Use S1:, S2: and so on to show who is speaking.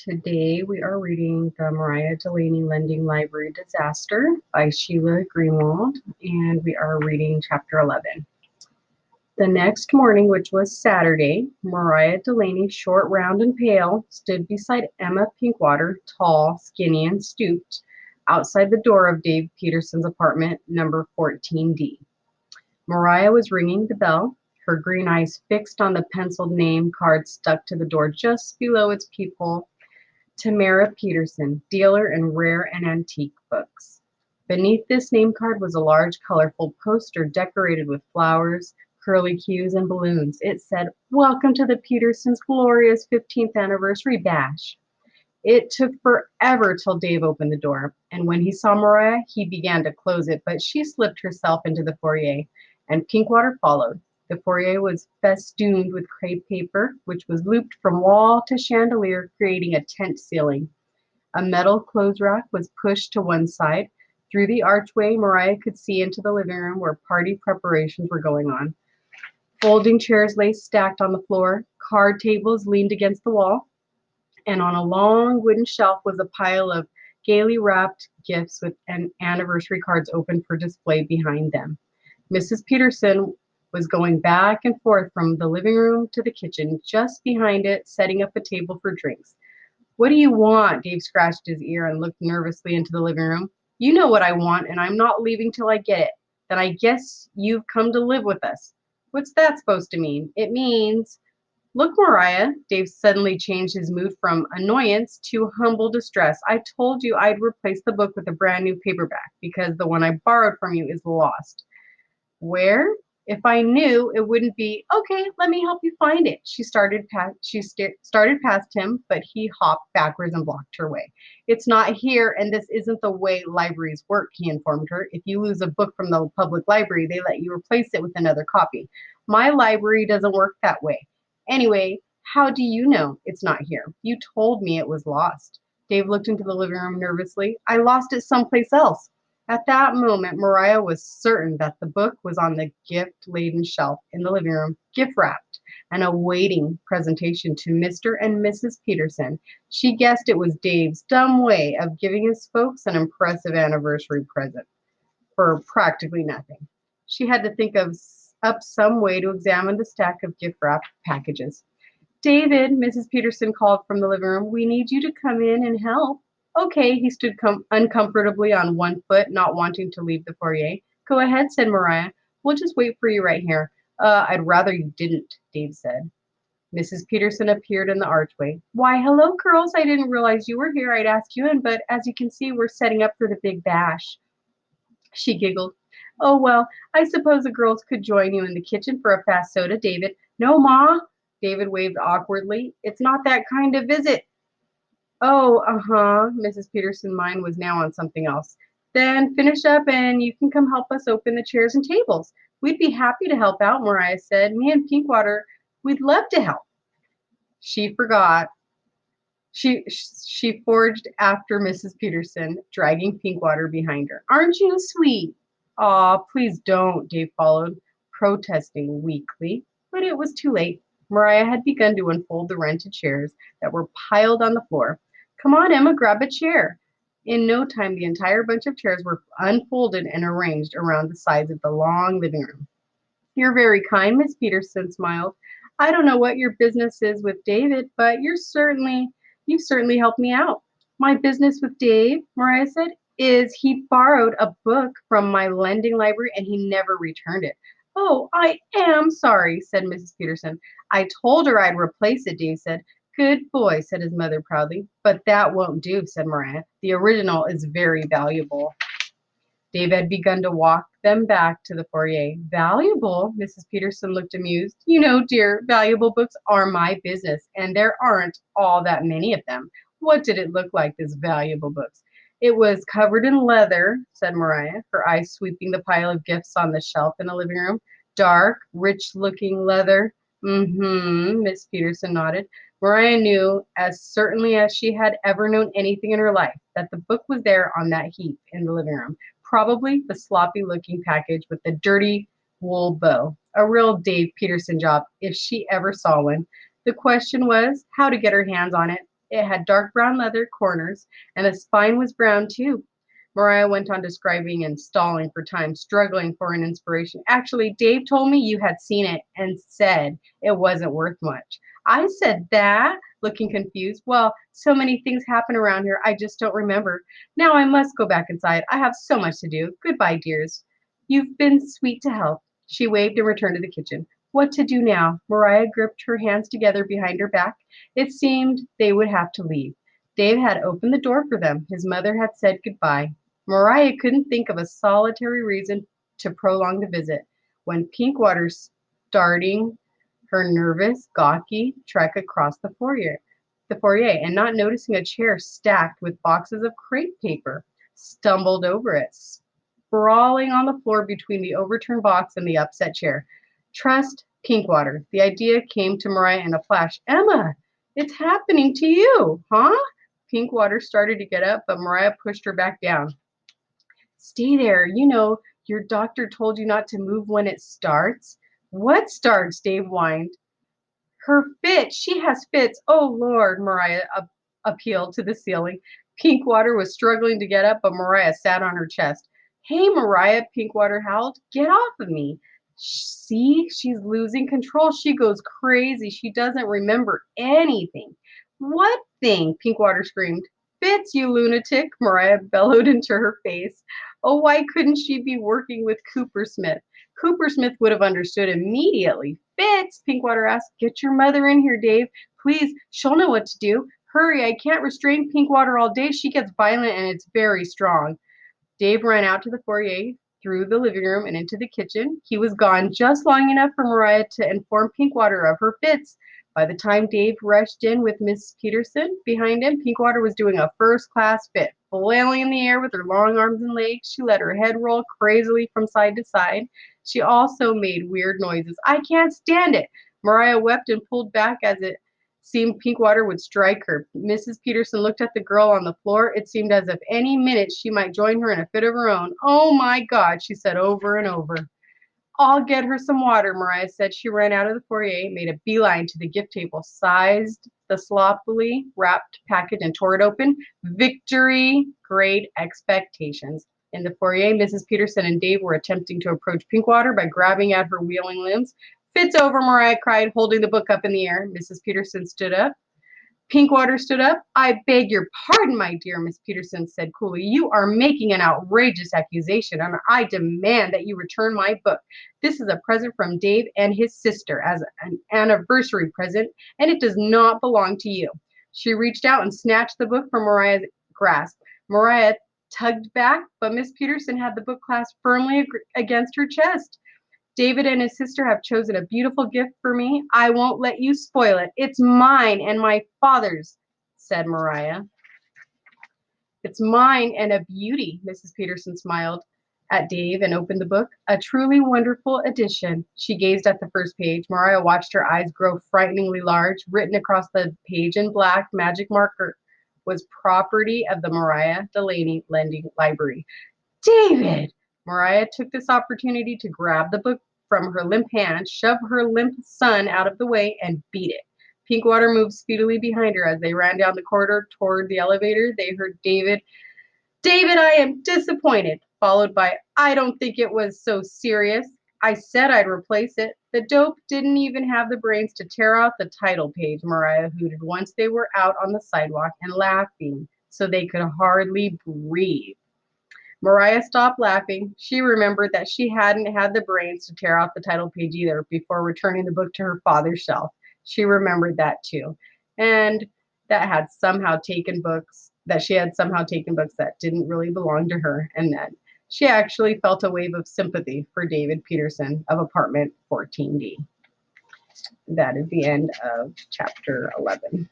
S1: Today we are reading the Mariah Delany Lending Library Disaster by Sheila Greenwald, and we are reading chapter 11. The next morning, which was Saturday, Mariah Delany, short, round, and pale, stood beside Emma Pinkwater, tall, skinny, and stooped, outside the door of Dave Peterson's apartment, number 14D. Mariah was ringing the bell, her green eyes fixed on the penciled name card stuck to the door just below its peephole. Tamara Peterson, dealer in rare and antique books. Beneath this name card was a large, colorful poster decorated with flowers, curlicues, and balloons. It said, "Welcome to the Petersons' glorious 15th anniversary bash." It took forever till Dave opened the door, and when he saw Mariah, he began to close it, but she slipped herself into the foyer, and Pinkwater followed. The foyer was festooned with crepe paper, which was looped from wall to chandelier, creating a tent ceiling. A metal clothes rack was pushed to one side. Through the archway, Mariah could see into the living room where party preparations were going on. Folding chairs lay stacked on the floor, card tables leaned against the wall, and on a long wooden shelf was a pile of gaily wrapped gifts with anniversary cards open for display behind them. Mrs. Peterson was going back and forth from the living room to the kitchen, just behind it, setting up a table for drinks. "What do you want?" Dave scratched his ear and looked nervously into the living room. "You know what I want, and I'm not leaving till I get it. Then I guess you've come to live with us." "What's that supposed to mean?" "It means—" "Look, Mariah," Dave suddenly changed his mood from annoyance to humble distress. "I told you I'd replace the book with a brand new paperback because the one I borrowed from you is lost." "Where? If I knew, it wouldn't be—" "Okay, let me help you find it." She started past him, but he hopped backwards and blocked her way. "It's not here, and this isn't the way libraries work," he informed her. "If you lose a book from the public library, they let you replace it with another copy. My library doesn't work that way. Anyway, how do you know it's not here? You told me it was lost." Dave looked into the living room nervously. "I lost it someplace else." At that moment, Mariah was certain that the book was on the gift-laden shelf in the living room, gift-wrapped, and awaiting presentation to Mr. and Mrs. Peterson. She guessed it was Dave's dumb way of giving his folks an impressive anniversary present for practically nothing. She had to think up some way to examine the stack of gift-wrapped packages. "David," Mrs. Peterson called from the living room, "we need you to come in and help." "Okay," he stood uncomfortably on one foot, not wanting to leave the foyer. "Go ahead," said Mariah. "We'll just wait for you right here." I'd rather you didn't," Dave said. Mrs. Peterson appeared in the archway. "Why, hello, girls. I didn't realize you were here. I'd ask you in, but as you can see, we're setting up for the big bash." She giggled. "Oh, well, I suppose the girls could join you in the kitchen for a fast soda, David." "No, Ma." David waved awkwardly. "It's not that kind of visit." "Oh, uh-huh." Mrs. Peterson's mind was now on something else. "Then finish up and you can come help us open the chairs and tables." "We'd be happy to help out," Mariah said. "Me and Pinkwater, we'd love to help." She forgot. She forged after Mrs. Peterson, dragging Pinkwater behind her. "Aren't you sweet?" "Aw, please don't," Dave followed, protesting weakly. But it was too late. Mariah had begun to unfold the rented chairs that were piled on the floor. "Come on, Emma, grab a chair." In no time, the entire bunch of chairs were unfolded and arranged around the sides of the long living room. "You're very kind," Miss Peterson smiled. "I don't know what your business is with David, but you've certainly helped me out." "My business with Dave," Mariah said, "is he borrowed a book from my lending library and he never returned it." "Oh, I am sorry," said Mrs. Peterson. "I told her I'd replace it," Dave said. "Good boy," said his mother proudly. "But that won't do," said Mariah. "The original is very valuable." Dave had begun to walk them back to the foyer. "Valuable?" Mrs. Peterson looked amused. "You know, dear, valuable books are my business, and there aren't all that many of them." "What did it look like, this valuable books?" "It was covered in leather," said Mariah, her eyes sweeping the pile of gifts on the shelf in the living room. "Dark, rich-looking leather." "Mm-hmm," Miss Peterson nodded. Mariah knew, as certainly as she had ever known anything in her life, that the book was there on that heap in the living room. Probably the sloppy-looking package with the dirty wool bow. A real Dave Peterson job, if she ever saw one. The question was how to get her hands on it. It had dark brown leather corners, and the spine was brown too. Mariah went on describing and stalling for time, struggling for an inspiration. Actually, Dave told me you had seen it and said it wasn't worth much. I said that, looking confused. Well, so many things happen around here, I just don't remember. Now I must go back inside. I have so much to do. Goodbye, dears. You've been sweet to help. She waved and returned to the kitchen. What to do now? Mariah gripped her hands together behind her back. It seemed they would have to leave. Dave had opened the door for them. His mother had said goodbye. Mariah couldn't think of a solitary reason to prolong the visit when Pinkwater starting her nervous, gawky trek across the foyer, and not noticing a chair stacked with boxes of crepe paper, stumbled over it, sprawling on the floor between the overturned box and the upset chair. Trust Pinkwater. The idea came to Mariah in a flash. Emma, it's happening to you, huh? Pinkwater started to get up, but Mariah pushed her back down. Stay there. You know, your doctor told you not to move when it starts. What starts? Dave whined. Her fit. She has fits. Oh, Lord, Mariah appealed to the ceiling. Pinkwater was struggling to get up, but Mariah sat on her chest. Hey, Mariah, Pinkwater howled. Get off of me. See, she's losing control. She goes crazy. She doesn't remember anything. What thing? Pinkwater screamed. Fits, you lunatic, Mariah bellowed into her face. Oh, why couldn't she be working with Coopersmith? Coopersmith would have understood immediately. Fits, Pinkwater asked. Get your mother in here, Dave. Please, she'll know what to do. Hurry, I can't restrain Pinkwater all day. She gets violent and it's very strong. Dave ran out to the foyer, through the living room, and into the kitchen. He was gone just long enough for Mariah to inform Pinkwater of her fits. By the time Dave rushed in with Miss Peterson behind him, Pinkwater was doing a first-class fit. Flailing in the air with her long arms and legs, she let her head roll crazily from side to side. She also made weird noises. I can't stand it. Mariah wept and pulled back as it seemed Pinkwater would strike her. Mrs. Peterson looked at the girl on the floor. It seemed as if any minute she might join her in a fit of her own. Oh, my God, she said over and over. I'll get her some water, Mariah said. She ran out of the foyer, made a beeline to the gift table, sized the sloppily wrapped package, and tore it open. Victory, great expectations. In the foyer, Mrs. Peterson and Dave were attempting to approach Pinkwater by grabbing at her wheeling limbs. Fits over, Mariah cried, holding the book up in the air. Mrs. Peterson stood up. Pinkwater stood up. I beg your pardon, my dear, Miss Peterson said coolly. You are making an outrageous accusation, and I demand that you return my book. This is a present from Dave and his sister as an anniversary present, and it does not belong to you. She reached out and snatched the book from Mariah's grasp. Mariah tugged back, but Miss Peterson had the book clasped firmly against her chest. David and his sister have chosen a beautiful gift for me. I won't let you spoil it. It's mine and my father's, said Mariah. It's mine and a beauty, Mrs. Peterson smiled at Dave and opened the book. A truly wonderful edition. She gazed at the first page. Mariah watched her eyes grow frighteningly large. Written across the page in black magic marker was property of the Mariah Delany Lending Library. David! Mariah took this opportunity to grab the book from her limp hand, shove her limp son out of the way, and beat it. Pinkwater moved speedily behind her. As they ran down the corridor toward the elevator, they heard David, I am disappointed, followed by, I don't think it was so serious. I said I'd replace it. The dope didn't even have the brains to tear out the title page, Mariah hooted once they were out on the sidewalk and laughing so they could hardly breathe. Mariah stopped laughing. She remembered that she hadn't had the brains to tear out the title page either before returning the book to her father's shelf. She remembered that too. And that had somehow taken books that didn't really belong to her. And then she actually felt a wave of sympathy for David Peterson of apartment 14D. That is the end of chapter 11.